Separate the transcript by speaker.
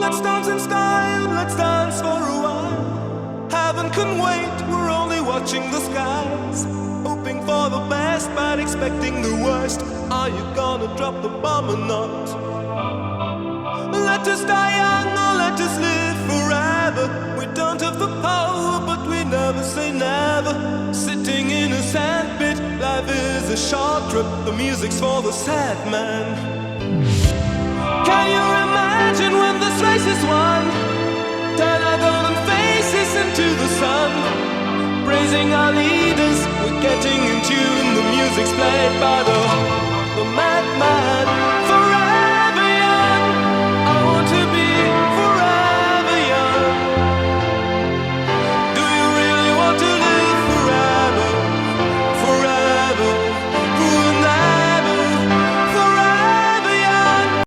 Speaker 1: Let's dance in style, let's dance for a while. Heaven can wait, we're only watching the skies. Hoping for the best, but expecting the worst. Are you gonna drop the bomb or not? Let us die young or let us live forever. We don't have the power, but we never say never. Sitting in a sandpit, life is a short trip. The music's for the sad man. Can you imagine when this race is won? Turn our golden faces into the sun. Praising our leaders, we're getting in tune. The music's played by the madman.